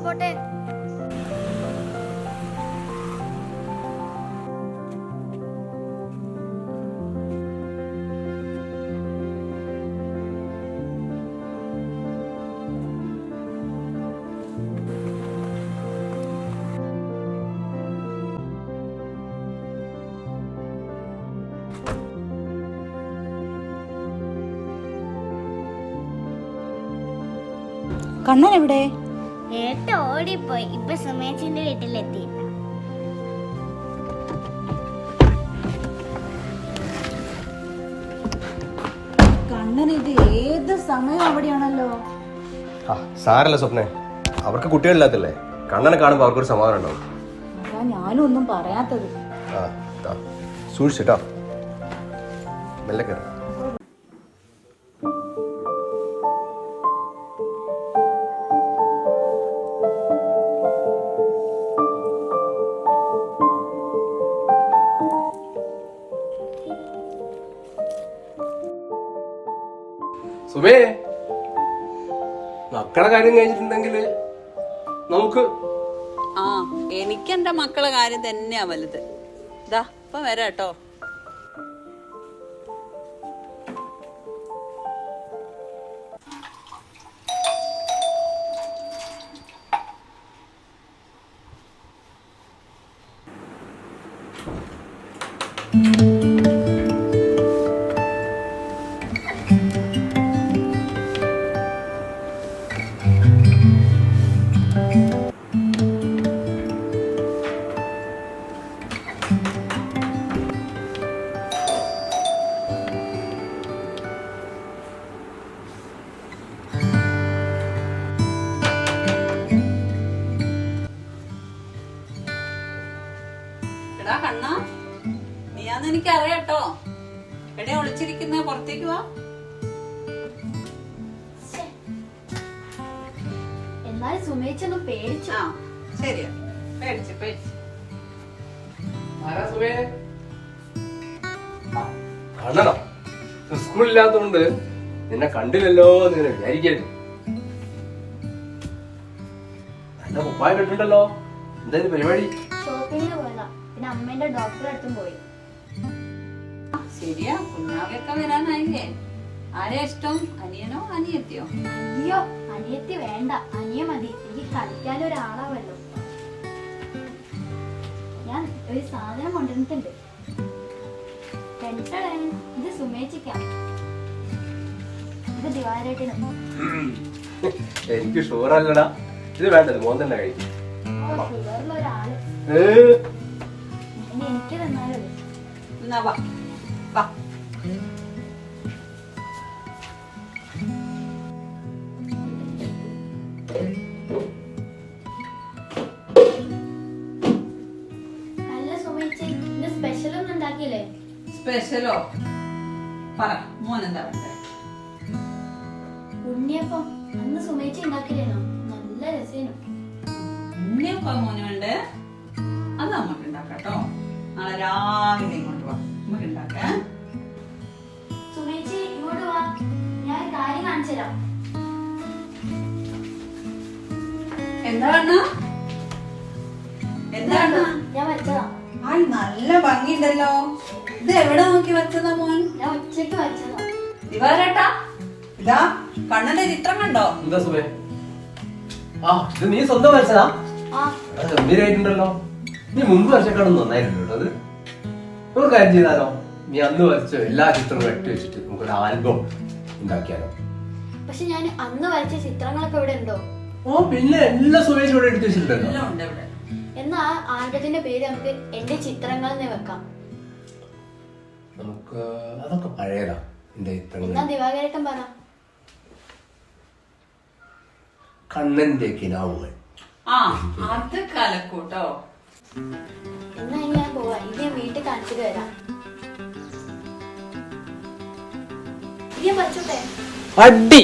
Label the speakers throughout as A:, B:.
A: പോട്ടെ.
B: കണ്ണൻ എവിടെ?
A: ഏട്ട ഓടിപ്പോയി. ഇപ്പൊ സുമേച്ചിന്റെ വീട്ടിലെത്തി.
B: കണ്ണൻ ഇത് ഏത് സമയം അവിടെയാണല്ലോ.
C: സാരല്ല സ്വപ്നെ, അവർക്ക് കുട്ടികളില്ലാത്തല്ലേ. കണ്ണനെ കാണുമ്പോ അവർക്കൊരു സമാധാനം ഉണ്ടാവും.
B: അതാ ഞാനും ഒന്നും പറയാത്തത്.
C: സൂക്ഷിച്ചിട്ടോ, മെല്ലെ കയറി. സുമേ, മക്കളെ കാര്യം കഴിഞ്ഞിട്ടുണ്ടെങ്കിൽ നമുക്ക്
D: എനിക്ക് എന്റെ മക്കളെ കാര്യം തന്നെയാ വലുത്. ഇതാ ഇപ്പൊ വരാട്ടോ. കണ്ണാ, നീയാന്ന് എനിക്ക് അറിയാട്ടോ. എവിടെ ഒളിച്ചിരിക്കുന്ന? പുറത്തേക്ക് വാ.
A: എന്നാലും സുമേച്ചൊന്നും പേടിച്ചു.
D: ശരിയാ, പേടിച്ചു പേടിച്ചു.
C: കണ്ണനോ? സ്കൂളില്ലാത്തോണ്ട് നിന്നെ കണ്ടില്ലല്ലോ എന്ന് വിചാരിക്കരുത്. നല്ല കുപ്പായ കെട്ടിട്ടുണ്ടല്ലോ. എന്തായാലും പരിപാടി?
A: ഷോപ്പിങ്ങിന് പോയതാ. പിന്നെ അമ്മേന്റെ ഡോക്ടറെ അടുത്തും പോയി.
D: ശരിയാ, കുഞ്ഞാവൊക്കെ വരാനായില്ലേ? ആരെയാ ഇഷ്ടം? അനിയനോ അനിയത്തിയോ?
A: അയ്യോ, അനിയത്തി വേണ്ട, അനിയ മതി. എനിക്ക് കളിക്കാനൊരാളാവല്ലോ. ഞാൻ ഒരു സാധനം കൊണ്ടുവന്നിട്ടുണ്ട്. ഇത് സുമേച്ചിക്കാം, ഇത് ദിവാരേട്ടനും.
C: എനിക്ക് ഷുഗറല്ലടാ, ഇത് വേണ്ടത് മോൻ തന്നെ കഴിക്കും.
A: ഷുഗറുള്ള ഒരാള് എനിക്ക് തന്നാലോ.
D: എന്നാ വാ വാ.
A: അല്ല സുമേച്ചി, ഇന്ന് സ്പെഷ്യൽ ഒന്നും ഉണ്ടാക്കിയില്ലേ?
D: സ്പെഷ്യലോ? പറ, മോൻ എന്താ വേണ്ടേ?
A: ഉണ്ണിയപ്പം അന്ന് സുമേച്ചി ഉണ്ടാക്കില്ലേനോ? നല്ല രസേനു.
D: ഉണ്ണിയപ്പം മോന് വേണ്ടേ? അത് നമുക്ക് ഉണ്ടാക്കാട്ടോ. നാളെ രാവിലെ ഇങ്ങോട്ട് വാ, നമുക്ക് ഉണ്ടാക്കാം.
A: സുമേച്ചി ഇങ്ങോട്ട് വാ, ഞാൻ ഒരു കാര്യം കാണിച്ചു തരാം.
D: എന്താണ് എന്താണ്?
A: ഞാൻ വെച്ചതാ.
D: ആയി, നല്ല ഭംഗിയുണ്ടല്ലോ. ഇത് എവിടെ നോക്കി വെച്ചതാ മോൻ?
A: ഞാൻ ഉച്ചക്ക് വെച്ചതാ.
D: ദിവാരേട്ടാ, ഇതാ കണ്ണന്റെ ചിത്രം കണ്ടോ?
C: എന്താ സുമേ? ഇത് നീ സ്വന്തം വരച്ചതാ? ഗംഭീരായിട്ടുണ്ടല്ലോ. നീ മുമ്പ് വരച്ചേക്കാളും നന്നായിട്ടുണ്ട് അത്. നമുക്ക് കാര്യം ചെയ്താലോ? നീ അന്ന് വരച്ച എല്ലാ ചിത്രങ്ങളും വെട്ടി വെച്ചിട്ട് നമുക്കൊരു ആൽബം ഉണ്ടാക്കിയാലോ?
A: പക്ഷെ ഞാൻ അന്ന് വരച്ച ചിത്രങ്ങളൊക്കെ ഇവിടെ ഉണ്ടോ?
C: പിന്നെ എല്ലാ സുമേഷ് ഇവിടെ എടുത്ത് വെച്ചിട്ടുണ്ടല്ലോ.
D: എല്ലാം ഉണ്ട് ഇവിടെ.
A: എന്നാ ആൽബത്തിന്റെ പേര് നമുക്ക് എന്റെ ചിത്രങ്ങൾ എന്ന് വെക്കാം.
C: നമുക്ക് അതൊക്കെ പഴയതാ. എന്റെ ചിത്രങ്ങൾ
A: എന്നാ ദിവാകരേട്ടൻ പറ.
C: കണ്ണന്റെ കിനാവുകൾ.
D: അത് കലക്കൂട്ടോ.
A: എന്നാ ഇനി ഞാൻ പോവാ. ഇനി ഞാൻ വീട്ടിൽ കാണിച്ചിട്ട് വരാം. ഇനി ഞാൻ പഠിച്ചോട്ടെ.
C: അടി.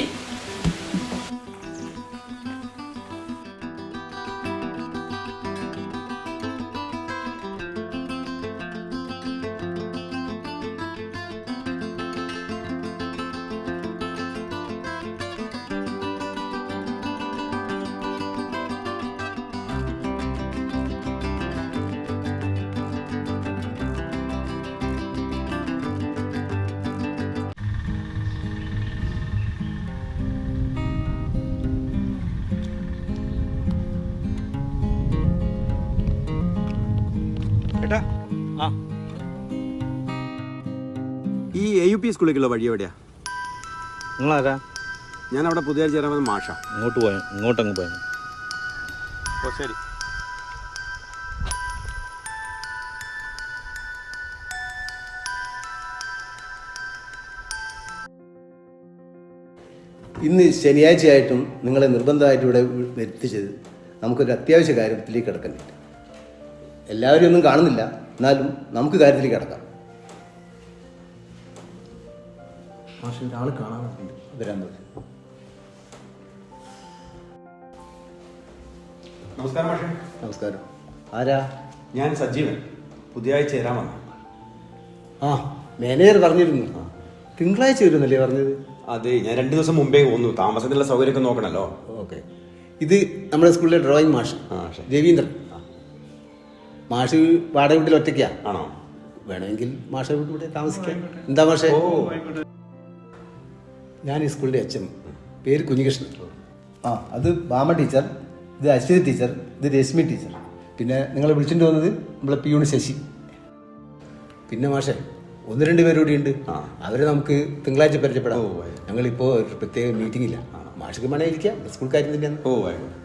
E: ഏട്ടാ ആ ഈ AUP സ്കൂളിലേക്കുള്ള വഴി എവിടെയാ?
F: നിങ്ങളാരാ?
E: ഞാൻ അവിടെ പുതിയ ചേരാമെന്ന് മാഷ.
F: ഇങ്ങോട്ടങ്ങ് പോയ.
E: ഓ ശരി.
G: ഇന്ന് ശനിയാഴ്ചയായിട്ടും നിങ്ങളെ നിർബന്ധമായിട്ട് ഇവിടെ എത്തിച്ചത് നമുക്കൊരു അത്യാവശ്യ കാര്യത്തിലേക്ക് കിടക്കുന്നില്ല. എല്ലാവരും ഒന്നും കാണുന്നില്ല, എന്നാലും നമുക്ക് കാര്യത്തിലേക്ക് കിടക്കാം. പക്ഷെ ഒരാൾ കാണാറുണ്ട്, വരാൻ പറ്റും.
E: നമസ്കാരം മാഷെ.
G: നമസ്കാരം. ആരാ?
E: ഞാൻ സജീവൻ, പുതിയതായി ചേരാമെന്ന്.
G: ആ, മാനേജർ പറഞ്ഞിരുന്നു തിങ്കളാഴ്ച വരുന്നല്ലേ പറഞ്ഞത്?
E: അതെ, ഞാൻ 2 ദിവസം മുമ്പേ വന്നു. താമസത്തിനുള്ള സൗകര്യമൊക്കെ നോക്കണല്ലോ.
G: ഓക്കെ. ഇത് നമ്മുടെ സ്കൂളിലെ ഡ്രോയിങ് മാഷ് രവീന്ദ്രൻ. മാഷ് വാടക വീട്ടിൽ ഒറ്റയ്ക്കാ?
E: ആണോ?
G: വേണമെങ്കിൽ മാഷ വീട്ടിൽ താമസിക്കാം. എന്താ മാഷേ? ഞാൻ ഈ സ്കൂളിൻ്റെ HM, പേര് കുഞ്ഞികൃഷ്ണൻ. ആ, അത് ബാമ ടീച്ചർ, ഇത് അശ്വതി ടീച്ചർ, ഇത് രശ്മി ടീച്ചർ. പിന്നെ നിങ്ങൾ വിളിച്ചിട്ട് വന്നത് നമ്മളെ പിയൂണ് ശശി. പിന്നെ മാഷേ 1-2 പേര് കൂടി ഉണ്ട്. അവരെ നമുക്ക് തിങ്കളാഴ്ച പരിചയപ്പെടാം. ഞങ്ങളിപ്പോൾ ഒരു പ്രത്യേക മീറ്റിംഗ് ഇല്ല. മാഷക്ക് വേണേ ഇരിക്കാം, സ്കൂൾ കാര്യം തന്നെയാണ്.
E: ഓ ആയിക്കോട്ടെ.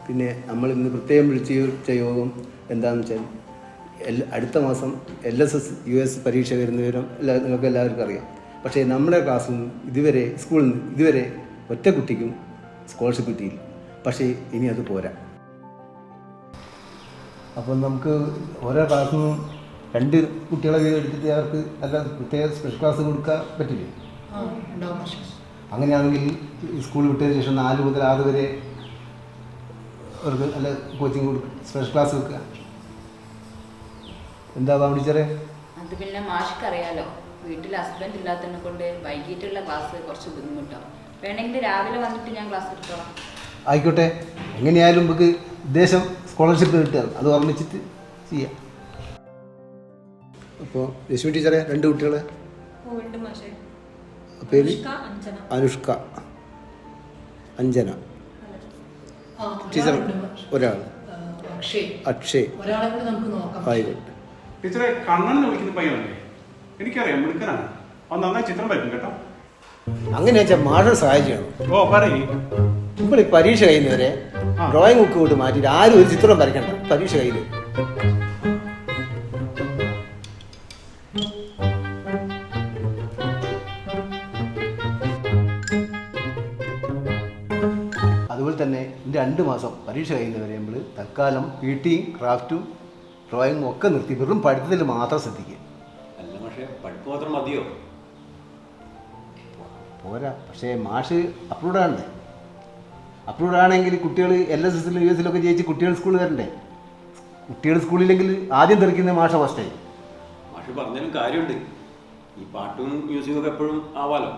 G: പിന്നെ നമ്മൾ ഇന്ന് പ്രത്യേകം വിളിച്ച യോഗം എന്താണെന്ന് വെച്ചാൽ അടുത്ത മാസം LSS US പരീക്ഷ വരുന്ന വിവരം നിങ്ങൾക്ക് എല്ലാവർക്കും അറിയാം. പക്ഷേ നമ്മുടെ ക്ലാസ്സിൽ നിന്ന് ഇതുവരെ, സ്കൂളിൽ നിന്ന് ഇതുവരെ ഒറ്റ കുട്ടിക്കും സ്കോളർഷിപ്പ് കിട്ടിയില്ല. പക്ഷേ ഇനി അത് പോരാ. അപ്പം നമുക്ക് ഓരോ ക്ലാസ്സിൽ നിന്നും 2 കുട്ടികളെ വീതം എടുത്തിട്ട് അവർക്ക് നല്ല പ്രത്യേക സ്പെഷ്യൽ ക്ലാസ് കൊടുക്കാൻ പറ്റില്ലേ? അങ്ങനെയാണെങ്കിൽ സ്കൂൾ വിട്ടതിന് ശേഷം 4 മുതൽ 6 വരെ അവർക്ക് നല്ല കോച്ചിങ് കൊടുക്കുക, സ്പെഷ്യൽ ക്ലാസ് വെക്കുക. എന്താ ടീച്ചറെ?
B: അത് പിന്നെ മാഷ്ക്ക് അറിയാലോ, വീട്ടിൽ ഹസ്ബൻഡ് ഇല്ലാത്തതിനെ കൊണ്ട് വൈകിട്ടുള്ള ക്ലാസ് കുറച്ച് ബുദ്ധിമുട്ടാണ്. വേണമെങ്കിൽ രാവിലെ വന്നിട്ട് ഞാൻ ക്ലാസ് എടുത്തോളാം.
G: ആയിക്കോട്ടെ. എങ്ങനെയായാലും നമുക്ക് ഉദ്ദേശം സ്കോളർഷിപ്പ് കിട്ടുക, അത് ഓർമ്മിച്ചിട്ട് ചെയ്യാം. അപ്പോൾ രശ്മി ടീച്ചറെ 2 കുട്ടികളെ പേര്? അനുഷ്ക, അഞ്ജന ടീച്ചർ, ഒരാൾ അക്ഷയ്. ആയിക്കോട്ടെ.
H: ടീച്ചറെ, കണ്ണനെ വിളിക്കുന്ന പയ്യനല്ലേ? എനിക്കറിയാം, മിടുക്കനാണ്. അവൻ നന്നായി ചിത്രം വരയ്ക്കും കേട്ടോ.
G: അങ്ങനെ വെച്ചാൽ മാഷെ സഹായിക്കണം.
H: ഓ പറയേ.
G: ഇപ്പോൾ ഈ പരീക്ഷ കഴിയുന്നവരെ ഡ്രോയിങ് ബുക്ക് കൊണ്ട് മാറ്റിയിട്ട് ആരും ഒരു ചിത്രം വരയ്ക്കണ്ട. പരീക്ഷ കഴിയില്ല. അതുപോലെ തന്നെ 2 മാസം പരീക്ഷ കഴിയുന്നവരെ നമ്മൾ തൽക്കാലം PT-യും ക്രാഫ്റ്റും ഡ്രോയിങ്ങും ഒക്കെ നിർത്തി വെറും പഠിത്തത്തിൽ മാത്രം ശ്രദ്ധിക്കുക.
E: അല്ല മാഷെ, പഠിപ്പ് മാത്രം മതിയോ?
G: പോരാ. പക്ഷേ മാഷ് അപ്രൂവ്ഡ് ആണ്. അപ്രൂവ്ഡ് ആണെങ്കിൽ കുട്ടികൾ LSS US ജയിച്ച് കുട്ടികൾ സ്കൂളിൽ വരണ്ടേ? കുട്ടികൾ സ്കൂളിലെങ്കിൽ ആദ്യം തെറിക്കുന്ന മാഷ ഫസ്റ്റായി.
E: മാഷ് പറഞ്ഞാലും കാര്യമുണ്ട്. ഈ പാട്ടും മ്യൂസിക്കും ഒക്കെ എപ്പോഴും ആവാലോ.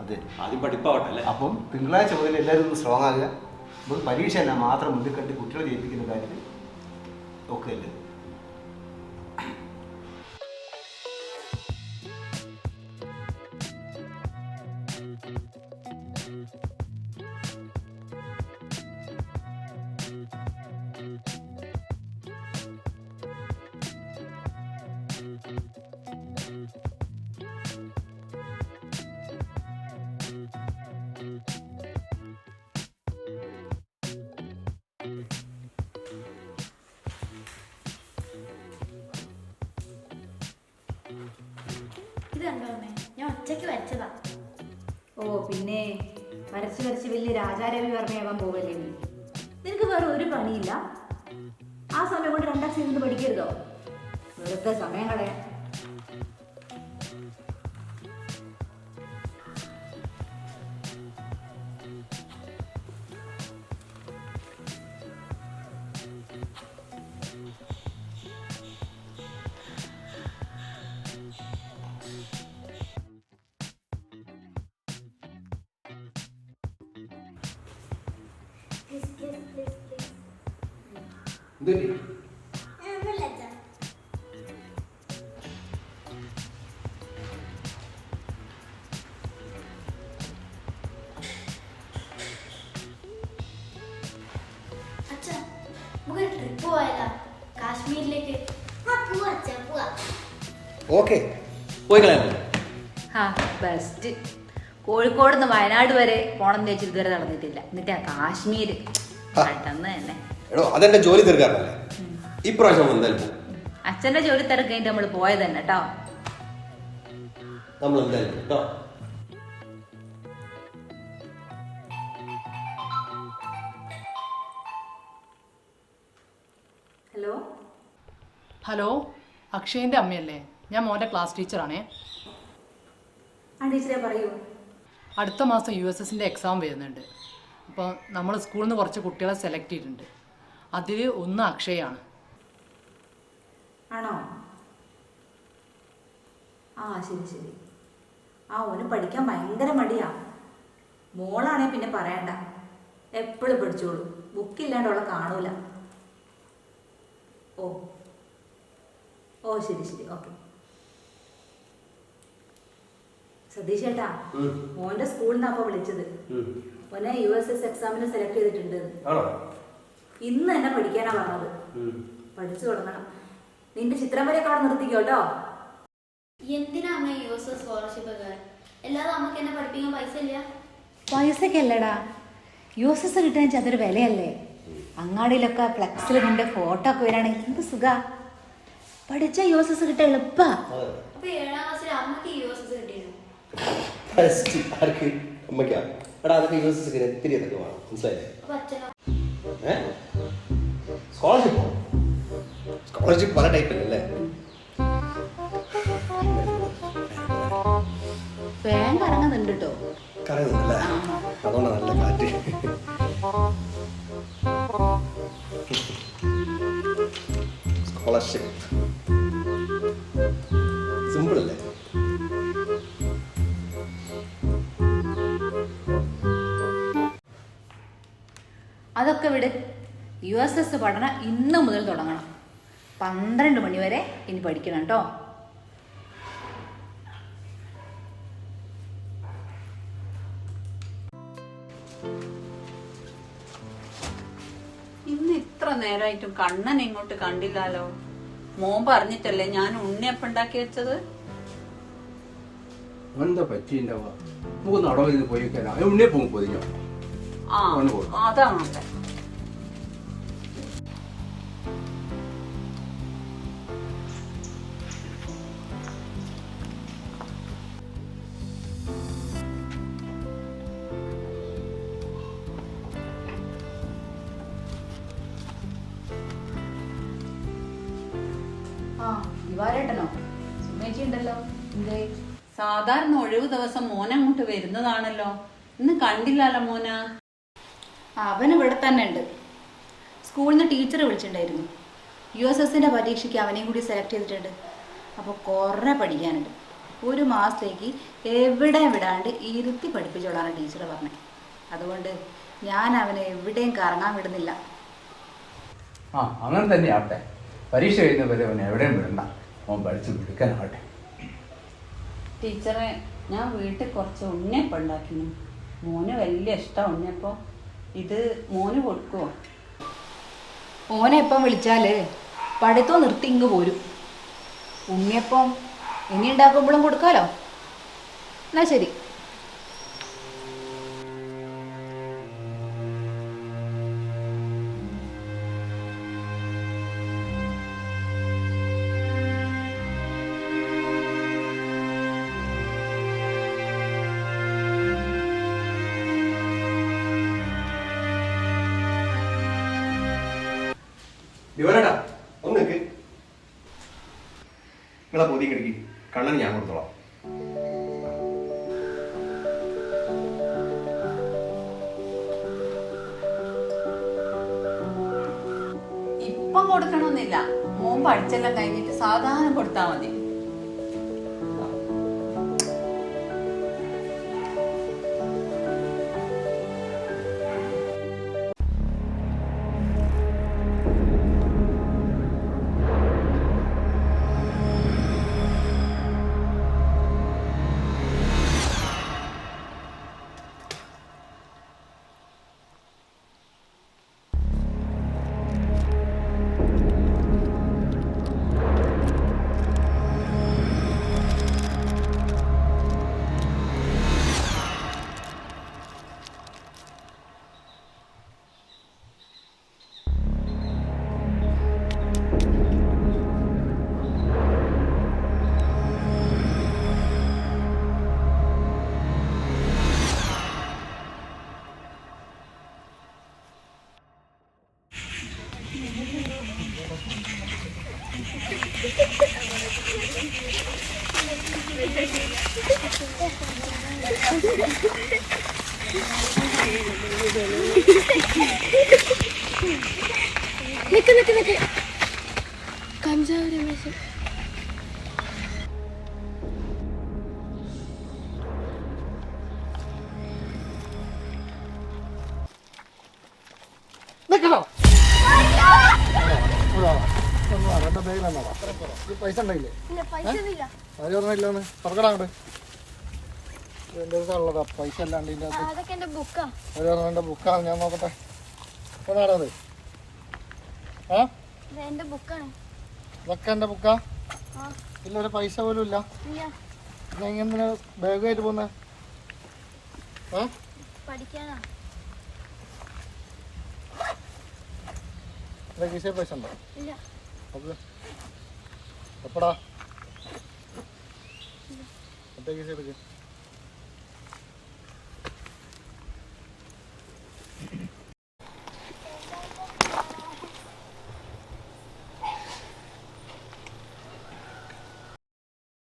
G: അതെ,
E: ആദ്യം പഠിപ്പാവട്ടെ അല്ലേ?
G: അപ്പം തിങ്കളാഴ്ച മുതൽ എല്ലാവരും ഒന്ന് സ്ട്രോങ് ആകുക. നമ്മൾ പരീക്ഷ തന്നെ മാത്രം മുന്നിൽ കണ്ട് കുട്ടികളെ ജയിപ്പിക്കുന്ന കാര്യത്തിൽ നോക്കുകയല്ലേ.
A: ഇത് കണ്ടോ അമ്മേ, ഞാൻ ഒറ്റയ്ക്ക് വരച്ചതാ.
B: ഓ പിന്നെ വരച്ച് വരച്ച് വലിയ രാജാരവി വർമ്മയാവാൻ പോവല്ലേ നീ? നിനക്ക് വേറെ ഒരു പണിയില്ല? ആ സമയം കൊണ്ട് 2 അക്ഷരം ഇരുന്ന് പഠിക്കരുതോ? വെറുതെ സമയം കളയാൻ.
A: Please, please, please, please.
C: എന്തൊരു
A: ഒന്നുമില്ല അച്ഛാ. അച്ഛാ, നമുക്കൊരു ട്രിപ്പ് പോയാലോ? കാശ്മീരിലേക്ക്. പോവാ അച്ഛാ, പോവാ.
G: ഓക്കെ പോയി കളയാൻ.
B: ആ ബെസ്റ്റ്. കോഴിക്കോട് നിന്ന് വയനാട് വരെ പോണെന്ന് വെച്ചിട്ട് ഇതുവരെ നടന്നിട്ടില്ല. എന്നിട്ടാ കാശ്മീർ പെട്ടെന്ന് തന്നെ.
G: എടോ അതെന്റെ ജോലി തീർക്കാറല്ലേ, ഇപ്രാവശ്യം എന്തായാലും പോകും.
B: അച്ഛന്റെ ജോലി തിരക്ക് കഴിഞ്ഞിട്ട് നമ്മൾ പോയത് തന്നെ കേട്ടോ.
G: നമ്മൾ എന്തായാലും പോകും കേട്ടോ.
B: ഹലോ
I: ഹലോ, അക്ഷയൻ്റെ അമ്മയല്ലേ? ഞാൻ മോൻ്റെ ക്ലാസ് ടീച്ചറാണേ.
B: ആ ടീച്ചറെ പറയൂ.
I: അടുത്ത മാസം USSൻ്റെ എക്സാം വരുന്നുണ്ട്. അപ്പോൾ നമ്മൾ സ്കൂളിൽ നിന്ന് കുറച്ച് കുട്ടികളെ സെലക്ട് ചെയ്തിട്ടുണ്ട്. അതിൽ ഒന്ന് അക്ഷയാണ്.
B: ആണോ? ആ ശരി ശരി. ആ ഓന് പഠിക്കാൻ ഭയങ്കര മടിയാ. മോളാണേ പിന്നെ പറയണ്ട, എപ്പോഴും പഠിച്ചോളൂ. ബുക്കില്ലാണ്ട് അവളെ കാണൂല. ഓ ഓ ശരി ശരി, ഓക്കെ. സതീഷ് ചേട്ടാ, മോന്റെ സ്കൂളിൽ നിന്നാ അപ്പൊ വിളിച്ചത്. മോനെ USS എക്സാമിന് സെലക്ട് ചെയ്തിട്ടുണ്ട്. ഇന്ന് തന്നെ പഠിക്കാനാ പറഞ്ഞത്. പഠിച്ചു തുടങ്ങണം. നിന്റെ ചിത്രം വരെയൊക്കെ അവിടെ നിർത്തിക്കോ കേട്ടോ.
A: എന്തിനാ അമ്മ USS സ്കോളർഷിപ്പ് ഒക്കെ? അല്ലാതെ നമുക്ക് എന്നെ പഠിപ്പിക്കാൻ പൈസ ഇല്ല.
B: പൈസക്കല്ലടാ, USS കിട്ടാൻ അതൊരു വിലയല്ലേ. അങ്ങാടിയിലൊക്കെ ഫ്ലെക്സിൽ നിന്റെ ഫോട്ടോ ഒക്കെ വരാണെങ്കിൽ എന്ത് സുഖ. പഠിച്ച USS കിട്ടാൻ എളുപ്പാ.
A: അപ്പൊ 7ാം ക്ലാസ്സിൽ അമ്മക്ക് USS കിട്ടിയിരുന്നു.
G: ആർക്ക്? അമ്മയ്ക്കാ? എടാ അതൊക്കെ USS ഇത്തിരി അതൊക്കെ വേണം, മനസ്സിലായില്ലേ?
A: അപ്പൊ അച്ഛനോ?
G: സ്കോളർഷിപ്പോ? സ്കോളർഷിപ്പ് പല ടൈപ്പ് അല്ലേ?
B: ഫാൻ കറങ്ങുന്നുണ്ട് കേട്ടോ.
G: കറങ്ങുന്നല്ലേ? അതുകൊണ്ടാണ് നല്ല കാറ്റ്. സ്കോളർഷിപ്പ് സിമ്പിൾ അല്ലേ?
B: അതൊക്കെ വിട്. USS പഠനം ഇന്ന് മുതൽ തുടങ്ങണം. 12 മണി വരെ ഇനി പഠിക്കണം കേട്ടോ.
D: ഇന്ന് ഇത്ര നേരമായിട്ടും കണ്ണൻ ഇങ്ങോട്ട് കണ്ടില്ലാലോ. മോൻ പറഞ്ഞിട്ടല്ലേ ഞാൻ ഉണ്ണിയപ്പം ഉണ്ടാക്കി വെച്ചത്.
C: എന്താ പറ്റിണ്ടാവുക? നമുക്ക് നടവിൽ പോയി വെക്കാനോ? ഉണ്ണിയെ പോകും പൊതിഞ്ഞോ?
D: ആ അതാണല്ലേ.
B: ആ ദിവാരേട്ടനോ? സുമേച്ചി ഉണ്ടല്ലോ. എന്തേ?
D: സാധാരണ ഒഴിവ് ദിവസം മോനങ്ങോട്ട് വരുന്നതാണല്ലോ. ഇന്ന് കണ്ടില്ലല്ലോ മോന.
B: അവൻ ഇവിടെ തന്നെ ഉണ്ട്. സ്കൂളിൽ നിന്ന് ടീച്ചർ വിളിച്ചിട്ടുണ്ടായിരുന്നു. USSൻ്റെ പരീക്ഷയ്ക്ക് അവനെയും കൂടി സെലക്ട് ചെയ്തിട്ടുണ്ട്. അപ്പോൾ കുറേ പഠിക്കാനുണ്ട്. 1 മാസത്തേക്ക് എവിടെ വിടാണ്ട് ഇരുത്തി പഠിപ്പിച്ചോളാണ് ടീച്ചർ പറഞ്ഞത്. അതുകൊണ്ട് ഞാൻ അവനെ എവിടെയും കറങ്ങാൻ വിടുന്നില്ല.
C: ആ അങ്ങനെ തന്നെ ആവട്ടെ. പരീക്ഷ കഴിയുന്നവരെ അവൻ എവിടെയും വിടണ്ട. അവൻ പഠിച്ച് വിടുക്കാനാവട്ടെ.
D: ടീച്ചറെ, ഞാൻ വീട്ടിൽ കുറച്ച് ഉണ്ണിയപ്പം ഉണ്ടാക്കുന്നു. മോന് വലിയ ഇഷ്ടമാണ് ഉണ്ണിയപ്പം. ഇത് മോന് കൊടുക്കുമോ?
B: ഓനെ എപ്പം വിളിച്ചാൽ പഠിത്തം നിർത്തി ഇങ്ങ് പോരും. ഉണ്ണിയപ്പം ഇനി ഉണ്ടാക്കുമ്പോഴും കൊടുക്കാമല്ലോ. എന്നാ ശരി.
C: ദിവനേട്ടാ ഒന്ന് നിൽക്ക്. നിങ്ങളെ പൊതിയും കിടക്കി കണ്ണന് ഞാൻ കൊടുത്തോളാം.
D: ഇപ്പം കൊടുക്കണമെന്നില്ല, മോൻ പഠിച്ചെല്ലാം കഴിഞ്ഞിട്ട് സാധാരണ കൊടുത്താ മതി.
A: കഞ്ചാവ് രമേശൻ.
G: പൈസ ഉണ്ടായില്ലേ?
A: പൈസ ഒന്നുമില്ല.
G: ആര് പറഞ്ഞില്ലാന്ന് തുറക്കടാങ്ങോട്ട്. എൻ്റെ അടുത്തുള്ളതാ പൈസ അല്ലാണ്ട് ഇതിൻ്റെ അകത്ത്.
A: അതൊക്കെ എന്റെ ബുക്കാ.
G: ഒരു പറഞ്ഞ ബുക്കാണ്, ഞാൻ നോക്കട്ടെ. അതാണത് ആ
A: എന്റെ ബുക്കാണ്.
G: ഇതൊക്കെ എൻ്റെ ബുക്കാ. ഇല്ല, ഒരു പൈസ പോലും ഇല്ല. ഞാൻ ഇങ്ങനെ ബാഗായിട്ട് പോന്നെ
A: പഠിക്കാനാ.
G: എൻ്റെ കീശയിൽ പൈസ ഉണ്ടോ?
A: ഇല്ല.
G: ഓക്കെ എപ്പടാ മറ്റേ കീശ എടുക്ക്.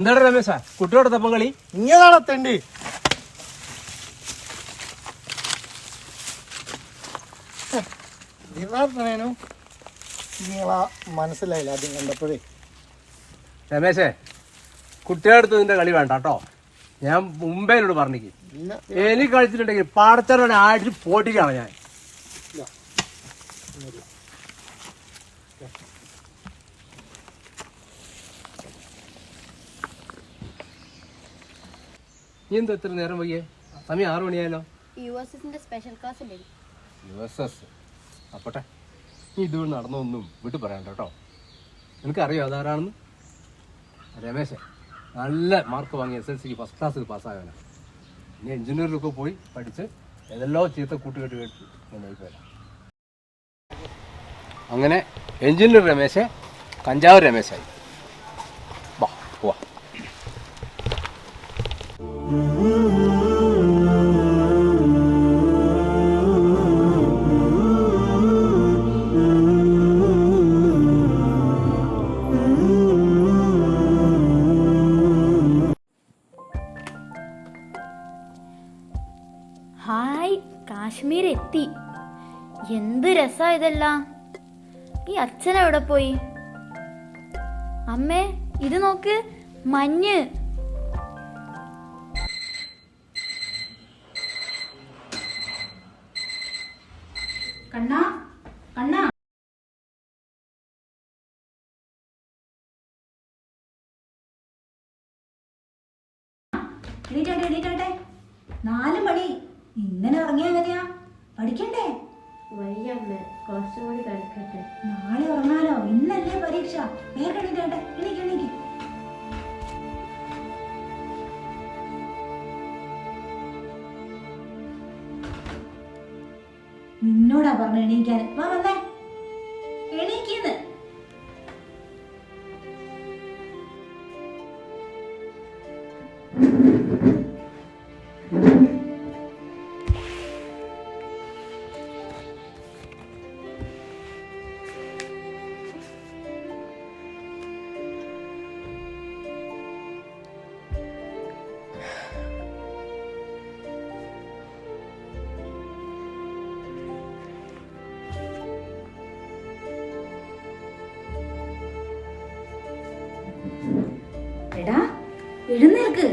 C: എന്താണ് രമേശ കുട്ടിയോടെ തപ്പം കളി?
G: ഇങ്ങനെയാണോ തെണ്ടി? ദിനാർദ്ദനേനും നിങ്ങളാ മനസ്സിലായില്ല ആദ്യം കണ്ടപ്പോഴേ.
C: രമേശേ, കുട്ടികളുടെ അടുത്ത് നിന്റെ കളി വേണ്ട കേട്ടോ. ഞാൻ മുമ്പേ എന്നോട് പറഞ്ഞിക്ക്,
G: ഇല്ല
C: എനിക്ക് കളിച്ചിട്ടുണ്ടെങ്കിൽ പാടത്തന്നെ ആയിട്ട് പോട്ടിക്കാണ് ഞാൻ. നീ എന്താ ഇത്ര നേരം വൈകിയേ? സമയം 6 മണിയായല്ലോ.
A: യുഎസ്എസിന്റെ സ്പെഷ്യൽ ക്ലാസ് ഉണ്ട്.
C: USS അപ്പോട്ടെ, നീ ഇതുവഴി നടന്നൊന്നും വിട്ടു പറയണ്ട കേട്ടോ. എനിക്കറിയോ അതാരാണെന്ന്. രമേശേ നല്ല മാർക്ക് വാങ്ങി SLCക്ക് ഫസ്റ്റ് ക്ലാസ്സിൽ പാസ്സാകാനാണ്. ഇനി എഞ്ചിനീയറിലൊക്കെ പോയി പഠിച്ച് ഏതെല്ലോ ചീത്ത കൂട്ടുകെട്ട് കേട്ട് ഞാൻ വരാം. അങ്ങനെ എഞ്ചിനീയർ രമേശേ കഞ്ചാവ് രമേശായി. വാ പോവാ.
A: ഹായ്, കാശ്മീർ എത്തി. എന്ത് രസാ ഇതെല്ലാം. ഈ അച്ഛൻ എവിടെ പോയി? അമ്മേ, ഇത് നോക്ക്, മഞ്ഞ്.
B: കണ്ണാ കണ്ണാ, എണീറ്റാട്ടെ എണീറ്റാട്ടെ. 4 മണി. ഇങ്ങനെ ഉറങ്ങിയാ എങ്ങനെയാ? പഠിക്കണ്ടേ?
A: വയ്യമ്മേ, കുറച്ചും കൂടി കളിക്കട്ടെ.
B: നാളെ ഉറങ്ങാലോ, ഇന്നല്ലേ പരീക്ഷ. വേഗം എണീറ്റാട്ടെ, എണീക്ക് എണീക്ക്. നിന്നോടാ പറഞ്ഞ എണീക്കാൻ. വാ വന്നേ, എണീക്കിന്ന്. എഴുന്നേൽക്ക്.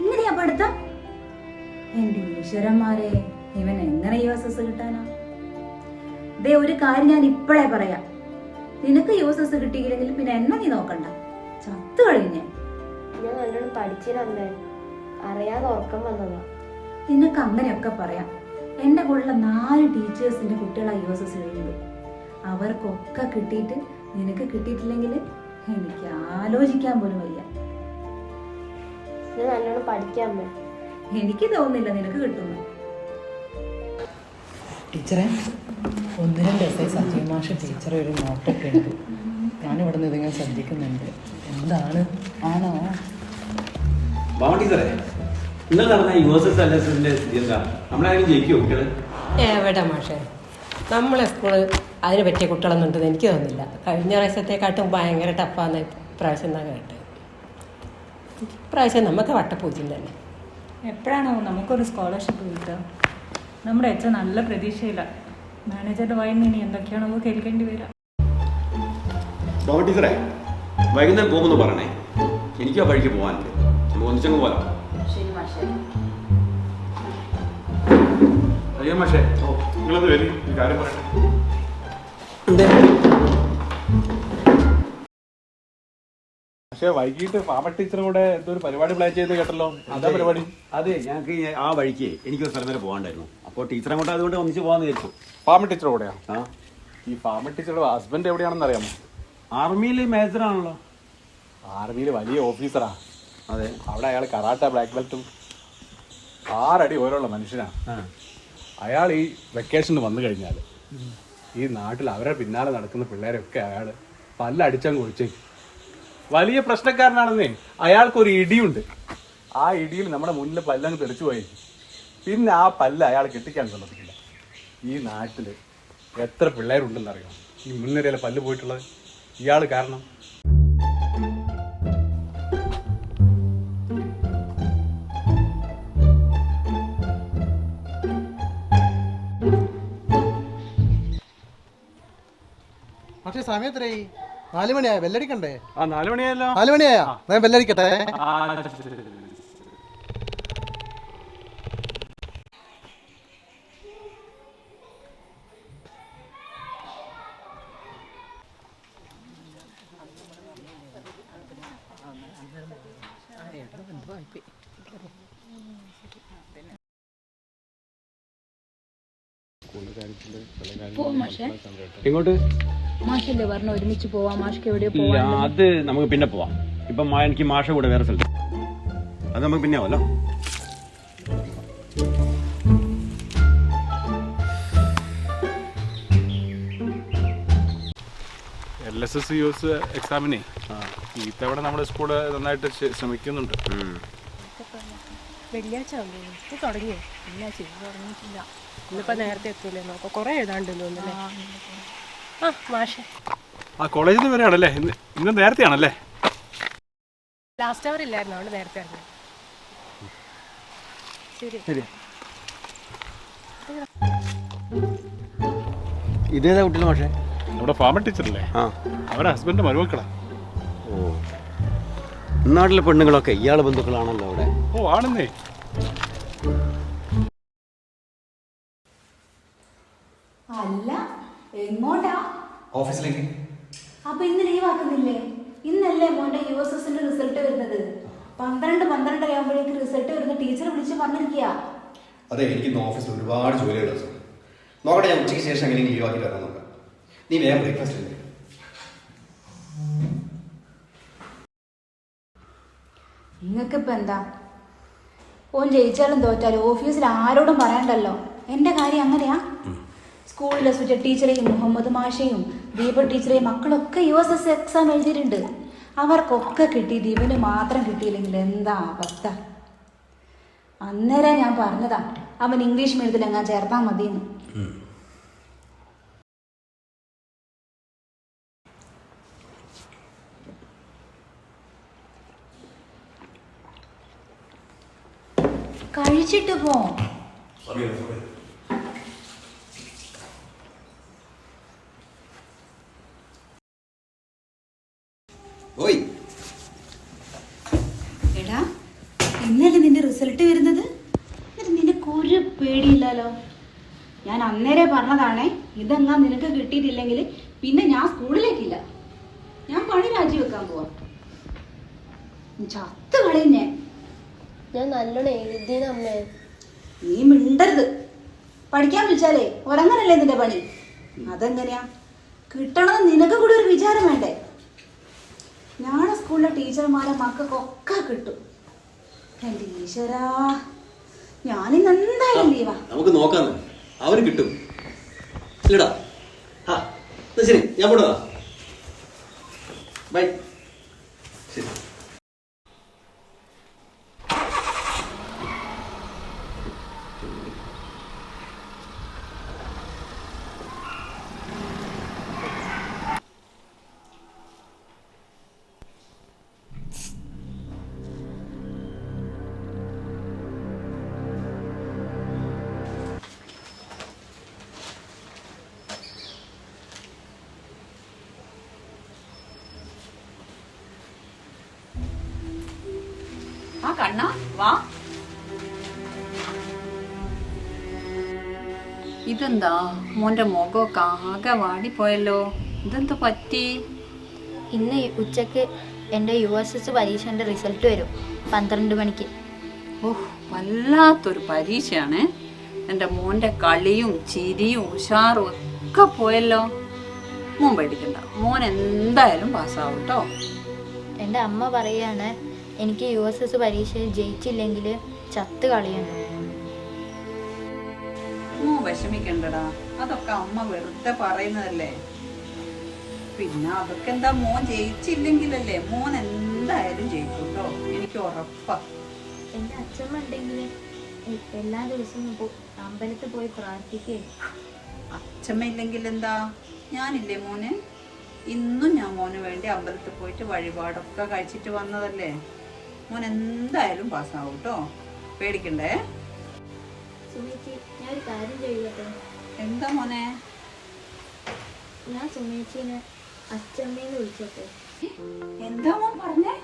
B: ഇങ്ങനെയാ പഠിത്തം? എന്റെ ഈശ്വരന്മാരെ, ഇവൻ എങ്ങനെ USS കിട്ടാനാ? ദേ ഒരു കാര്യം ഞാൻ ഇപ്പോഴേ പറയാം. നിനക്ക് USS കിട്ടിയില്ലെങ്കിൽ പിന്നെ എന്നെ നീ നോക്കണ്ട, ചത്തു കഴിഞ്ഞ.
J: ഞാൻ നല്ലോണം പഠിച്ചിരുന്നേ, അറിയാതെ ഉറക്കം വന്നതാ.
B: നിനക്ക് അങ്ങനെയൊക്കെ പറയാം. എന്റെ കൂടെയുള്ള 4 ടീച്ചേഴ്സിന്റെ കുട്ടികളാ USS എഴുതുന്നത്. അവർക്കൊക്കെ കിട്ടിയിട്ട് നിനക്ക് കിട്ടിയിട്ടില്ലെങ്കിൽ എനിക്ക് ആലോചിക്കാൻ പോലും വയ്യ.
J: ഞാൻ നല്ലോണം പഠിക്കാമേ.
B: എനിക്ക് തോന്നുന്നില്ല നിനക്ക് കിട്ടുന്നു.
I: ടീച്ചറെ 1-2 ദിവസമായി സത്യമാഷ ടീച്ചർ ഒരു നോട്ടൊക്കെ ഉണ്ട്. ഞാനിവിടെ നിന്ന് ഇതിങ്ങനെ ശ്രദ്ധിക്കുന്നുണ്ട്. എന്താണ്? ആണോ?
E: ബാമ ടീച്ചറെ, ഇന്നലെ നടന്ന USS അലസിന്റെ സ്ഥിതി എന്താ? നമ്മളാരെങ്കിലും ജയിക്കുമോ കുട്ടികള്?
K: എവിടെ മാഷേ, നമ്മളെ സ്കൂള് അതിന് പറ്റിയ കുട്ടികളൊന്നും ഉണ്ടെന്ന് എനിക്ക് തോന്നുന്നില്ല. കഴിഞ്ഞ പ്രാവശ്യത്തെക്കാട്ടും ഭയങ്കര ടഫാന്ന് ഇപ്രാവശ്യം എന്നാ കേട്ടത്. ഇപ്രാവശ്യം നമുക്ക് വട്ടപ്പൂജ്യം തന്നെ.
L: എപ്പോഴാണോ നമുക്കൊരു സ്കോളർഷിപ്പ് കിട്ടുക? നമ്മുടെ അച്ഛൻ നല്ല പ്രതീക്ഷയില്ല. മാനേജറുടെ വായിൽ നിന്ന് ഇനി എന്തൊക്കെയാണോ കേൾക്കേണ്ടി വരിക.
E: ബാമ ടീച്ചറെ, വൈകുന്നേരം പോകുമെന്ന് പറയണേ. എനിക്ക് ആ വഴിക്ക് പോകാനുണ്ട്. നമുക്ക് ഒന്നിച്ചങ്ങ് പോകാം.
B: ശരി മാഷേ.
H: അയ്യോ മാഷേ, നിങ്ങളത് വരി, ഒരു കാര്യം പറയട്ടെ. പക്ഷേ വൈകിട്ട് ഫാമ ടീച്ചറും കൂടെ എന്തോ ഒരു പരിപാടി പ്ലാൻ ചെയ്ത് കേട്ടല്ലോ. അതാ പരിപാടി?
E: അതെ, ഞങ്ങൾക്ക് ആ വഴിക്ക് എനിക്കൊരു സ്ഥലം വരെ പോകാണ്ടായിരുന്നു. അപ്പോൾ ടീച്ചർ അങ്ങോട്ട് അതുകൊണ്ട് ഒന്നിച്ച് പോകാമെന്ന് വിചാരിച്ചു.
H: ഫാമ ടീച്ചർ കൂടെയാ?
E: ആ,
H: ഈ ഫാമ ടീച്ചറുടെ ഹസ്ബൻഡ് എവിടെയാണെന്ന് അറിയാമോ?
E: ആർമിയിൽ മേജറാണല്ലോ.
H: ആർമിയിൽ വലിയ ഓഫീസറാ.
E: അതെ.
H: അവിടെ അയാൾ കറാട്ട ബ്ലാക്ക് ബെൽറ്റും 6 അടി ഉയരമുള്ള മനുഷ്യനാണ്. അയാൾ ഈ വെക്കേഷന് വന്നു കഴിഞ്ഞാൽ ഈ നാട്ടിൽ അവരുടെ പിന്നാലെ നടക്കുന്ന പിള്ളേരൊക്കെ അയാൾ പല്ലടിച്ചങ്ങ് ഒഴിച്ചേക്കും. വലിയ പ്രശ്നക്കാരനാണെന്നേ. അയാൾക്കൊരു ഇടിയുണ്ട്. ആ ഇടിയിൽ നമ്മുടെ മുന്നിൽ പല്ലങ്ങ് തെറിച്ചു പോയി. പിന്നെ ആ പല്ല് അയാൾ കെട്ടിക്കാൻ സമ്മതിക്കില്ല. ഈ നാട്ടിൽ എത്ര പിള്ളേരുണ്ടെന്നറിയോ ഈ മുൻനിരയിലെ പല്ല് പോയിട്ടുള്ളത്? ഇയാൾ കാരണം.
G: പക്ഷേ സമയത്രയായി? 4 മണിയായ ബെല്ലടിക്കണ്ടേ?
H: 4 മണിയായല്ലോ.
G: 4 മണിയായ ഞാൻ ബെല്ലടിക്കട്ടെ.
E: ഇങ്ങോട്ട്
B: മാഷല്ലേ പറഞ്ഞു ഒരുമിച്ച് പോവാം. മാഷ്ക്ക് എവിടെയോ
E: ഇല്ല,
B: പോവാൻ.
E: അത് നമുക്ക് പിന്നെ പോവാം. ഇപ്പം എനിക്ക് മാഷ കൂടെ വേറെ സ്ഥലത്ത്. അത് നമുക്ക് പിന്നെ ആവല്ലോ.
H: LSS US എക്സാമിനെ ഇത്തവണ നമ്മുടെ സ്കൂള് നന്നായിട്ട് ശ്രമിക്കുന്നുണ്ട്.
K: വെള്ളിയാഴ്ച തുടങ്ങിയോ? വെള്ളിയാഴ്ച തുടങ്ങിയിട്ടില്ല. ഇന്നിപ്പോൾ നേരത്തെ എത്തൂലേ? നോക്കാം, കുറേ എഴുതാണ്ടെന്ന് തോന്നുന്നല്ലേ? ആ മാഷേ,
H: ആ കോളേജിൽ നിന്ന് വരെയാണല്ലേ? ഇന്ന് നേരത്തെയാണല്ലേ?
K: ലാസ്റ്റ് അവർ ഇല്ലായിരുന്നു, അതുകൊണ്ട് നേരത്തെ ആയിരുന്നു. ശരി
H: ശരി.
E: ഇതേതാ കുട്ടികൾ മാഷേ?
H: നമ്മുടെ ഫാമ ടീച്ചറല്ലേ?
E: ആ,
H: അവരുടെ ഹസ്ബൻഡ് മരുമക്കളാ.
E: ഓ, നാട്ടിലെ പെണ്ണുങ്ങളൊക്കെ ഇയാളെ ബന്ധുക്കളാണല്ലോ അവിടെ.
H: ഓ ആണെന്നേ.
B: അല്ല, എങ്ങോട്ടാ?
G: ഓഫീസിലേക്ക്.
B: അപ്പൊ ഇന്ന് ലീവ് ആക്കുന്നില്ലേ? ഇന്നല്ലേ മോന്റെ USSന്റെ റിസൾട്ട് വരുന്നത്. 12-12:30 ആകുമ്പോഴേക്ക് റിസൾട്ട് വരുന്ന ടീച്ചർ വിളിച്ച് പറഞ്ഞിരിക്കുക.
G: അതെ, എനിക്ക് ഇന്ന് ഓഫീസിൽ ഒരുപാട് ജോലികളുണ്ട് സാർ. നോക്കട്ടെ, ഞാൻ ഉച്ചയ്ക്ക് ശേഷം എങ്ങനെയെങ്കിലും ലീവ് ആക്കി തരാൻ നോക്കാം. നീ വേഗം ബ്രേക്ക്ഫാസ്റ്റ് ഉണ്ട്.
B: നിങ്ങൾക്കിപ്പോ എന്താ? ഓൻ ജയിച്ചാലും തോറ്റാലും ഓഫീസിൽ ആരോടും പറയണ്ടല്ലോ. എന്റെ കാര്യം അങ്ങനെയാ. സ്കൂളിലെ സുജ ടീച്ചറെയും മുഹമ്മദ് മാഷയും ദീപ ടീച്ചറെയും മക്കളൊക്കെ USS എക്സാം എഴുതിയിട്ടുണ്ട്. അവർക്കൊക്കെ കിട്ടി, ദീപന് മാത്രം കിട്ടിയില്ലെങ്കിൽ എന്താ അവസ്ഥ? അന്നേരം ഞാൻ പറഞ്ഞതാ അവൻ ഇംഗ്ലീഷ് മീഡിയത്തിൽ എങ്ങാൻ ചേർത്താൽ മതിയെന്ന്. കഴിച്ചിട്ട് പോ.
G: ഓയ്
B: എടാ, ഇന്നല്ലേ നിന്റെ റിസൾട്ട് വരുന്നത്, എന്നിട്ട് നിനക്ക് ഒരു പേടിയില്ലല്ലോ. ഞാൻ അന്നേരെ പറഞ്ഞതാണേ, ഇതെങ്ങാ നിനക്ക് കിട്ടിയിട്ടില്ലെങ്കിൽ പിന്നെ ഞാൻ സ്കൂളിലേക്കില്ല, ഞാൻ പണി രാജിവെക്കാൻ പോവാ. ചത്ത് കളയുന്നേ.
J: ഞാൻ നല്ലോണം എഴുതിയമ്മേ.
B: നീ മിണ്ടരുത്. പഠിക്കാൻ വിളിച്ചാലേ ഉറങ്ങാനല്ലേ നിന്റെ പണി. അതെങ്ങനെയാ കിട്ടണമെന്ന് നിനക്ക് കൂടി ഒരു വിചാരം വേണ്ടേ? ഞങ്ങളുടെ സ്കൂളിലെ ടീച്ചർമാരെ മക്കൾക്കൊക്കെ കിട്ടും. എൻ്റെ ഈശ്വരാ, ഞാനിന്ന് എന്തായാലും ലീവാ.
E: നമുക്ക് നോക്കാം, അവര് കിട്ടും. ഇല്ലടാ. ആ ശരി, ഞാൻ പോടാ. ബൈ. ശരി.
D: ആ കണ്ണ വാ. ഇതെന്താ മോന്റെ മുഖമൊക്കെ ആകെ വാടിപ്പോയല്ലോ, ഇതെന്താ പറ്റി?
A: ഇന്ന് ഉച്ചക്ക് എൻ്റെ USS പരീക്ഷൻ്റെ റിസൾട്ട് വരും 12 മണിക്ക്.
D: ഓഹ്, വല്ലാത്തൊരു പരീക്ഷയാണ്. എൻ്റെ മോന്റെ കളിയും ചിരിയും ഉഷാറും ഒക്കെ പോയല്ലോ. മോൻ പേടിക്കണ്ട, മോൻ എന്തായാലും പാസ്സാവും കേട്ടോ.
A: എൻ്റെ അമ്മ പറയാണ് എനിക്ക് USS പരീക്ഷയിൽ ജയിച്ചില്ലെങ്കിൽ ചത്ത് കളിയുന്നു.
D: മോൻ വിഷമിക്കണ്ടടാ, അതൊക്കെ അമ്മ വെറുതെ പറയുന്നതല്ലേ. പിന്നെ അതൊക്കെ എന്താ, മോൻ ജയിച്ചില്ലെങ്കിലല്ലേ, മോൻ എന്തായാലും ജയിക്കും കേട്ടോ, എനിക്ക് ഉറപ്പാ.
A: എൻ്റെ അച്ഛമ്മ ഉണ്ടെങ്കിൽ എല്ലാ ദിവസവും അമ്പലത്തിൽ പോയി പ്രാർത്ഥിക്കേ.
D: അച്ഛമ്മ ഇല്ലെങ്കിൽ എന്താ, ഞാനില്ലേ മോന്. ഇന്നും ഞാൻ മോന് വേണ്ടി അമ്പലത്തിൽ പോയിട്ട് വഴിപാടൊക്കെ കഴിച്ചിട്ട് വന്നതല്ലേ. മോൻ എന്തായാലും പാസ്സാവും കേട്ടോ, പേടിക്കണ്ടേ.
A: സുമേച്ചി, ഞാൻ ഒരു കാര്യം ചെയ്യട്ടെ?
D: എന്താ മോനെ?
A: ഞാൻ സുമേച്ചിനെ അച്ഛമ്മേന്ന് വിളിച്ചോട്ടെ?
D: എന്താ മോൻ പറഞ്ഞേ?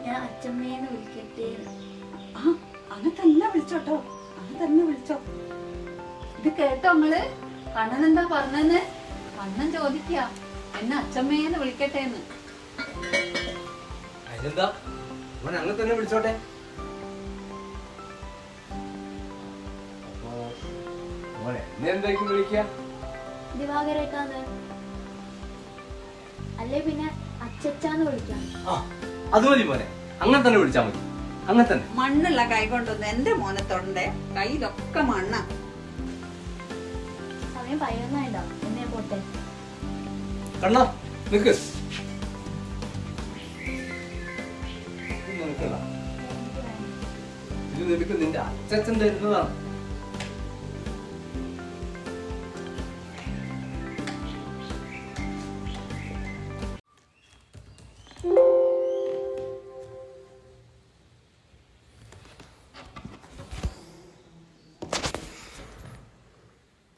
A: ഞാൻ അച്ഛമ്മേന്ന് വിളിക്കട്ടെ?
D: ആ, അങ്ങനെ തന്നെ വിളിച്ചോട്ടോ, അങ്ങനെ തന്നെ വിളിച്ചോ. ഇത് കേട്ടോ നിങ്ങള്? കണ്ണൻ എന്താ പറഞ്ഞെന്ന്? കണ്ണൻ ചോദിക്കുക എന്നെ അച്ഛമ്മേന്ന് വിളിക്കട്ടെ എന്ന്.
C: അതിനെന്താ, അവൻ അങ്ങനെ തന്നെ വിളിച്ചോട്ടെ. മോനെ എന്നെ എന്തായിരിക്കും വിളിക്കുക?
A: ദിവാകരേക്കാന്ന്, അല്ലേ പിന്നെ അച്ചച്ചാന്ന് വിളിക്കാം.
C: അത് മതി മോനെ, അങ്ങനെ തന്നെ വിളിച്ചാ മതി, അങ്ങനെ തന്നെ.
D: മണ്ണുള്ള കൈ കൊണ്ടൊന്ന് എന്റെ മോനെ തൊണ്ടേ, കയ്യിലൊക്കെ മണ്ണ.
A: സമയം 11 എന്നെ പോട്ടെ.
C: കണ്ണാ നിക്ക്. ഇത് നിനക്ക് നിന്റെ അച്ഛൻ തരുന്നതാണ്.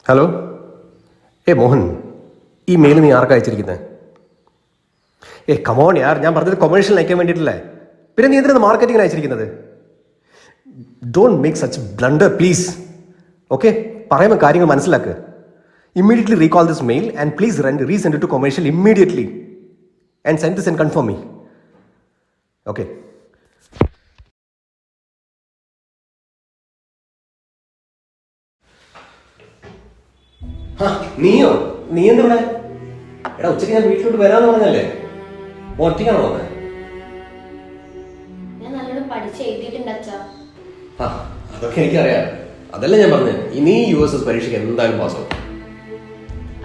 M: ഹലോ, മോഹൻ, ഈ മെയിൽ നീ ആർക്കാ അയച്ചിരിക്കുന്നത്? കമോൺ യാർ, ഞാൻ പറഞ്ഞത് കൊമേഴ്ഷ്യൽ അയക്കാൻ വേണ്ടിയിട്ടല്ലേ, പിന്നെ നീ എന്തിനാണ് മാർക്കറ്റിംഗിന് അയച്ചിരിക്കുന്നത്? Don't make such blunder please. Okay, പറയുമ്പോൾ കാര്യങ്ങൾ മനസ്സിലാക്കുക. Immediately recall this mail and please resend to commercial immediately and send this and confirm me. Okay. നീയോ? നീ എന്തിവിടെ? എടാ, ഉച്ചയ്ക്ക് ഞാൻ വീട്ടിലോട്ട് വരാന്ന് പറഞ്ഞല്ലേ, ഒറ്റയ്ക്കാണോ വന്നത്?
A: ഞാൻ നല്ലോണം പഠിച്ച് എഴുതിയിട്ടുണ്ട് അച്ഛാ.
M: അതൊക്കെ എനിക്കറിയാം, അതല്ല ഞാൻ പറഞ്ഞത്. ഇനി USS പരീക്ഷയ്ക്ക് എന്തായാലും പാസ്സാവും.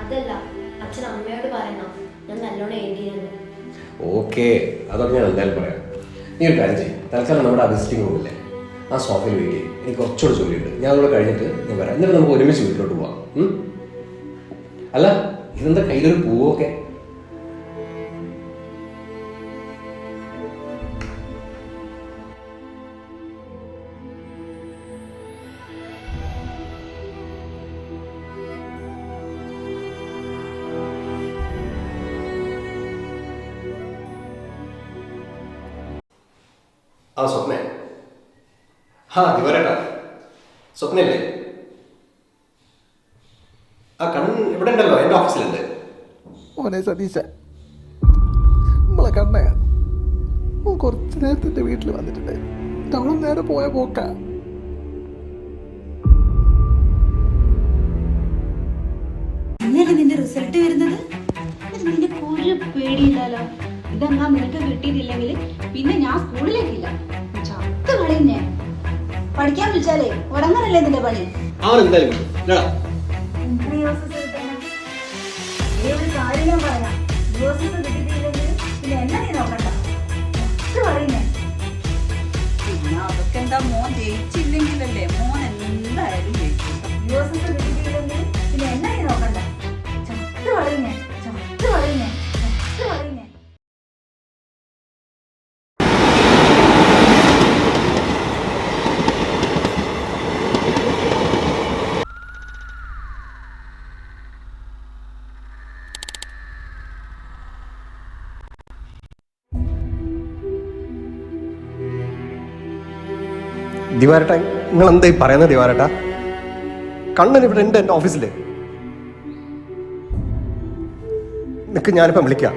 A: അതല്ല, അച്ഛൻ അമ്മയോട് പറയണം ഞാൻ നല്ലോണം എഴുതിയെന്ന്.
M: ഓക്കെ, അതൊക്കെ ഞാൻ എന്തായാലും പറയാം. നീ ഒരു കാര്യം ചെയ്യും, തൽക്കാലം നമ്മുടെ വിസിറ്റിംഗ് റൂമില്ലേ, ആ സോഫയിൽ വെയിറ്റ് ചെയ്യും. എനിക്ക് കുറച്ചുകൂടെ ജോലിയുണ്ട്, ഞാൻ അതോടെ കഴിഞ്ഞിട്ട് ഞാൻ വരാം. എന്നിട്ട് നമുക്ക് ഒരുമിച്ച് വീട്ടിലോട്ട് പോവാം. അല്ല, ഇതെന്താ കയ്യിലൊരു പൂവൊക്കെ? ആ സ്വപ്നേ, ആ ദിവാരേട്ടാ, സ്വപ്നല്ലേ? ആ ഇവിടെ ഉണ്ടല്ലോ, എൻ്റെ ഓഫീസിലുണ്ട്.
N: മോനെ സതീശ, നമ്മളെ കണ്ണയാ. കുറച്ച് നേരത്തെ എൻ്റെ വീട്ടിൽ വന്നിട്ടുണ്ടായിരുന്നു. അവളും നേരെ പോയ പോക്കാ.
B: ഇന്നലെ നിന്റെ റിസൾട്ട് വരുന്നത് നിനക്ക് ഒരു പേടിയില്ലല്ലോ. ഇതെന്നാ നിനക്ക് കിട്ടിയിട്ടില്ലെങ്കിൽ പിന്നെ ഞാൻ സ്കൂളിലേക്കില്ല, ചത്ത് കളയുന്നേ. പഠിക്കാൻ വിളിച്ചാലേ ഉറങ്ങാനല്ലേ നിന്റെ പണി.
M: അവനെന്തായാലും
B: ഒരു കാര്യം ഞാൻ പറയാം, യുഎസ്എസ് കിട്ടിയിട്ടില്ലെങ്കിൽ പിന്നെ എന്നെ നീ നോക്കണ്ട, ചത്ത് കളയുന്നേ.
D: പിന്നെ അതൊക്കെ എന്താ, മോൻ ജയിച്ചില്ലെങ്കിലല്ലേ? മോൻ എന്തായാലും ജയിക്കും.
B: യുഎസ്എസ് കിട്ടിയിട്ടില്ലെങ്കിൽ പിന്നെ എന്നെ നീ നോക്കണ്ട, ചത്ത് കളയുന്നേ, ചത്ത് കളയുന്നേ, ചത്ത് കളയുന്നേ.
M: ദിവാരേട്ടാ, നിങ്ങൾ എന്തായി പറയുന്നത് ദിവാരേട്ടാ? കണ്ണൻ ഇവിടെ ഉണ്ട് എൻ്റെ ഓഫീസിൽ. നിനക്ക് ഞാനിപ്പം വിളിക്കാം.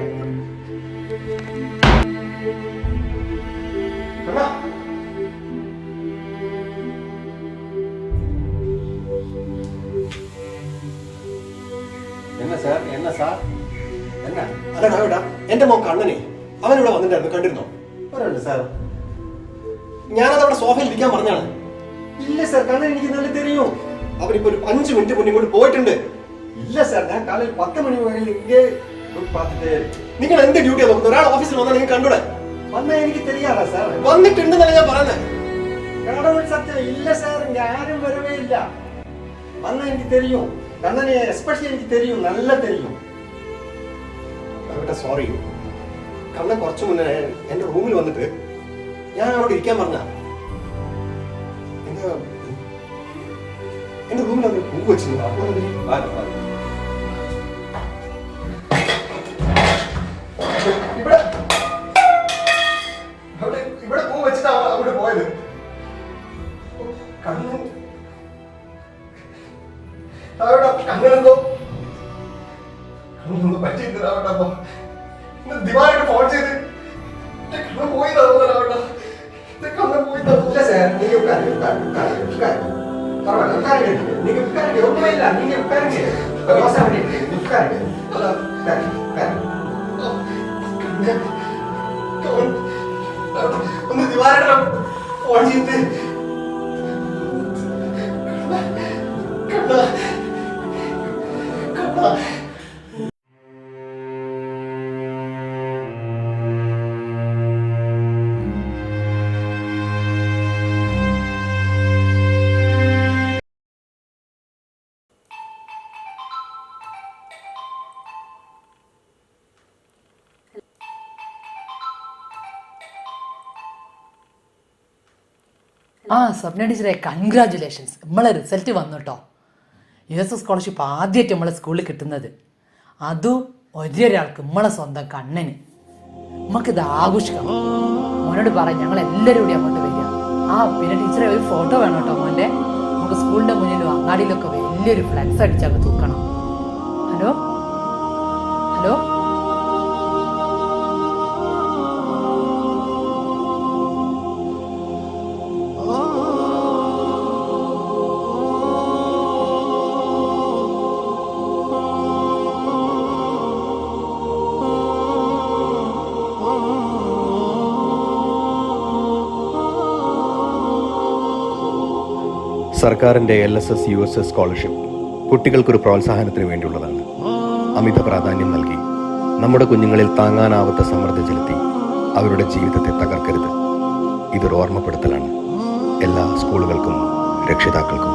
M: എന്റെ മോൻ കണ്ണനെ അവനിവിടെ വന്നിട്ടായിരുന്നു, കണ്ടിരുന്നോ? സാർ, ഞാനത് അവിടെ സോഫയിൽ ഇരിക്കാൻ പറഞ്ഞാണ്. ഇല്ല സാർ, കണ്ണൻ എനിക്ക് നല്ല തെരയും. അവനിപ്പോ ഒരു 5 മിനിറ്റ് മുന്നേ ഇങ്ങോട്ട് പോയിട്ടുണ്ട്. ഇല്ല സാർ, ഞാൻ കാലയിൽ 10 മണി നിങ്ങൾ എന്ത് ഡ്യൂട്ടിയാ നോക്കുന്നത്? ഒരാൾ ഓഫീസിൽ വന്നാൽ നിങ്ങൾ കണ്ടൂടെ? വന്നാൽ എനിക്ക് தெரியாதா സാർ? വന്നിട്ടുണ്ടെന്നല്ല ഞാൻ പറയുന്നത്. കടവുൾ സത്യം. ഇല്ല സാർ, ഞാനും വരവേ ഇല്ല. വന്നാൽ എനിക്ക് தெரியும். കണ്ണനെ എസ്പെഷ്യലി എനിക്ക് தெரியும், നല്ല தெரியும். സോറി, കണ്ണൻ കുറച്ചു മുന്നേ എന്റെ റൂമിൽ വന്നിട്ട് ഞാൻ അവിടെ ഇരിക്കാൻ പറഞ്ഞ എന്റെ റൂമിൽ അവർ പൂ വെച്ചിട്ടുണ്ട്. ഇവിടെ പൂ വെച്ചിട്ടാണ് അവിടെ പോയത്. കണ്ണെന്തോ പറ്റിയിട്ടുണ്ട്. അവിടെ അപ്പൊ ദിവാരായിട്ട് ഫോൺ ചെയ്ത് പോയി തന്നോട്ടെ. இல்ல சார், நீங்க உட்காருங்க, பரவாயில்ல, உட்காருங்க. நீங்க உட்காருங்க, ஒண்ணுமே இல்ல, நீங்க உட்காருங்க. யோசனை பண்ணிட்டு உட்காருங்க. ഒന്ന് ദിവാരേട്ടൻ ഫോൺ ചെയ്ത്
I: ആ സ്വപ്ന ടീച്ചറെ, കൺഗ്രാജുലേഷൻസ്. നമ്മളെ റിസൾട്ട് വന്നു കേട്ടോ. US സ്കോളർഷിപ്പ് ആദ്യമായിട്ട് നമ്മളെ സ്കൂളിൽ കിട്ടുന്നത്, അതും ഒരൊരാൾക്ക്, നമ്മളെ സ്വന്തം കണ്ണന്. നമുക്കിത് ആഘോഷിക്കണം. മോനോട് പറയാം, ഞങ്ങൾ എല്ലാവരും കൂടി അങ്ങോട്ട് വരിക. ആ പിന്നെ ടീച്ചറെ ഒരു ഫോട്ടോ വേണം കേട്ടോ മോൻ്റെ. നമുക്ക് സ്കൂളിൻ്റെ മുന്നിലും അങ്ങാടിയിലൊക്കെ വലിയൊരു ഫ്ലെക്സ് അടിച്ചങ്ങ് തൂക്കണം. ഹലോ ഹലോ
M: സർക്കാരിൻ്റെ LSS USS സ്കോളർഷിപ്പ് കുട്ടികൾക്കൊരു പ്രോത്സാഹനത്തിന് വേണ്ടിയുള്ളതാണ്. അമിത പ്രാധാന്യം നൽകി നമ്മുടെ കുഞ്ഞുങ്ങളിൽ താങ്ങാനാവാത്ത സമ്മർദ്ദം ചെലുത്തി അവരുടെ ജീവിതത്തെ തകർക്കരുത്. ഇതൊരു ഓർമ്മപ്പെടുത്തലാണ് എല്ലാ സ്കൂളുകൾക്കും രക്ഷിതാക്കൾക്കും.